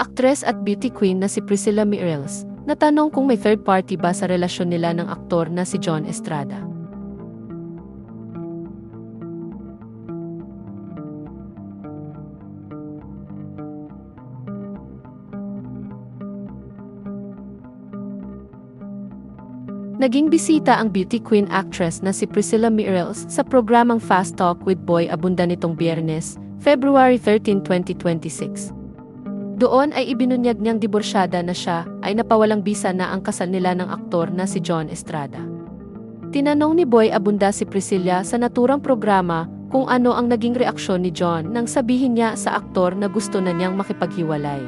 aktres at beauty queen na si Priscilla Mireles, natanong kung may third party ba sa relasyon nila ng aktor na si John Estrada. Naging bisita ang beauty queen actress na si Priscilla Mireles sa programang Fast Talk with Boy Abunda nitong Biyernes, February 13, 2026. Doon ay ibinunyag niyang diborsyada na siya ay napawalang bisa na ang kasal nila ng aktor na si John Estrada. Tinanong ni Boy Abunda si Priscilla sa naturang programa kung ano ang naging reaksyon ni John nang sabihin niya sa aktor na gusto na niyang makipaghiwalay.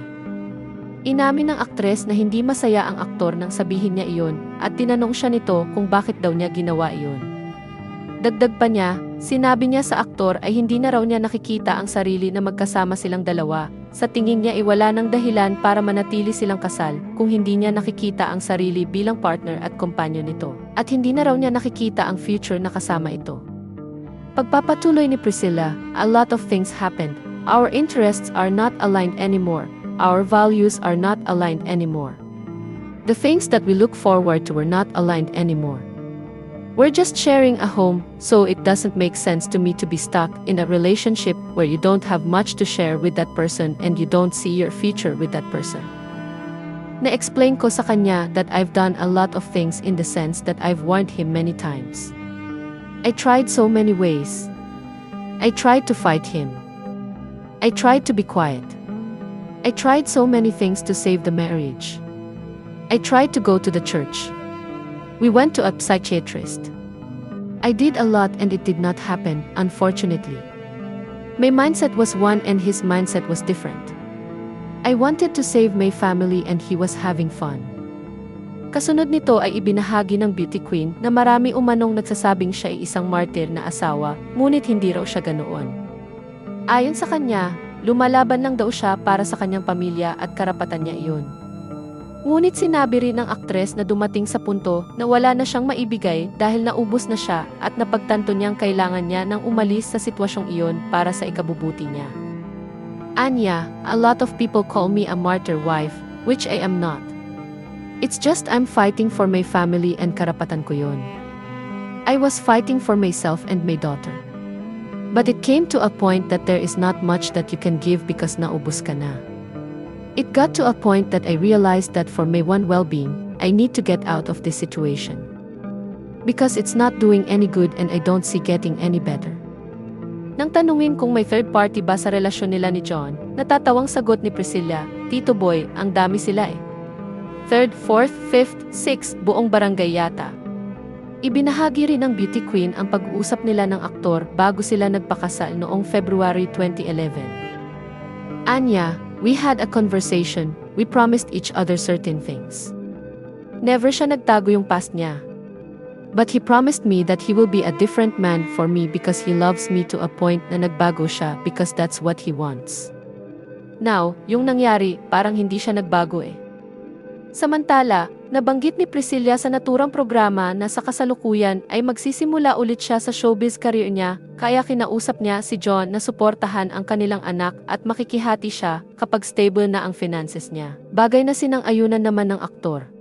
Inamin ng aktres na hindi masaya ang aktor nang sabihin niya iyon at tinanong siya nito kung bakit daw niya ginawa iyon. Dagdag pa niya, sinabi niya sa aktor ay hindi na raw niya nakikita ang sarili na magkasama silang dalawa. Sa tingin niya iwala ng dahilan para manatili silang kasal kung hindi niya nakikita ang sarili bilang partner at kompanyo nito. At hindi na raw niya nakikita ang future na kasama ito. Pagpapatuloy ni Priscilla, a lot of things happened. Our interests are not aligned anymore. Our values are not aligned anymore. The things that we look forward to were not aligned anymore. We're just sharing a home, so it doesn't make sense to me to be stuck in a relationship where you don't have much to share with that person and you don't see your future with that person. Na-explain ko sa kanya that I've done a lot of things in the sense that I've warned him many times. I tried so many ways. I tried to fight him. I tried to be quiet. I tried so many things to save the marriage. I tried to go to the church. We went to a psychiatrist. I did a lot and it did not happen, unfortunately. My mindset was one and his mindset was different. I wanted to save my family and he was having fun. Kasunod nito ay ibinahagi ng beauty queen na marami umanong nagsasabing siya ay isang martir na asawa, ngunit hindi raw siya ganoon. Ayon sa kanya, lumalaban lang daw siya para sa kanyang pamilya at karapatan niya iyon. Ngunit sinabi rin ng aktres na dumating sa punto na wala na siyang maibigay dahil naubos na siya at napagtanto niyang kailangan niya nang umalis sa sitwasyong iyon para sa ikabubuti niya. Anya, a lot of people call me a martyr wife, which I am not. It's just I'm fighting for my family and karapatan ko yun. I was fighting for myself and my daughter. But it came to a point that there is not much that you can give because naubos ka na. It got to a point that I realized that for my own well-being, I need to get out of this situation. Because it's not doing any good and I don't see getting any better. Nang tanungin kung may third party ba sa relasyon nila ni John, natatawang sagot ni Priscilla, Tito Boy, ang dami sila eh. Third, fourth, fifth, sixth, buong barangay yata. Ibinahagi rin ng beauty queen ang pag-uusap nila ng aktor bago sila nagpakasal noong February 2011. Anya, we had a conversation, we promised each other certain things. Never siya nagtago yung past niya. But he promised me that he will be a different man for me because he loves me to a point na nagbago siya because that's what he wants. Now, yung nangyari, parang hindi siya nagbago eh. Samantala, nabanggit ni Priscilla sa naturang programa na sa kasalukuyan ay magsisimula ulit siya sa showbiz career niya, kaya kinausap niya si John na suportahan ang kanilang anak at makikihati siya kapag stable na ang finances niya. Bagay na sinang-ayunan naman ng aktor.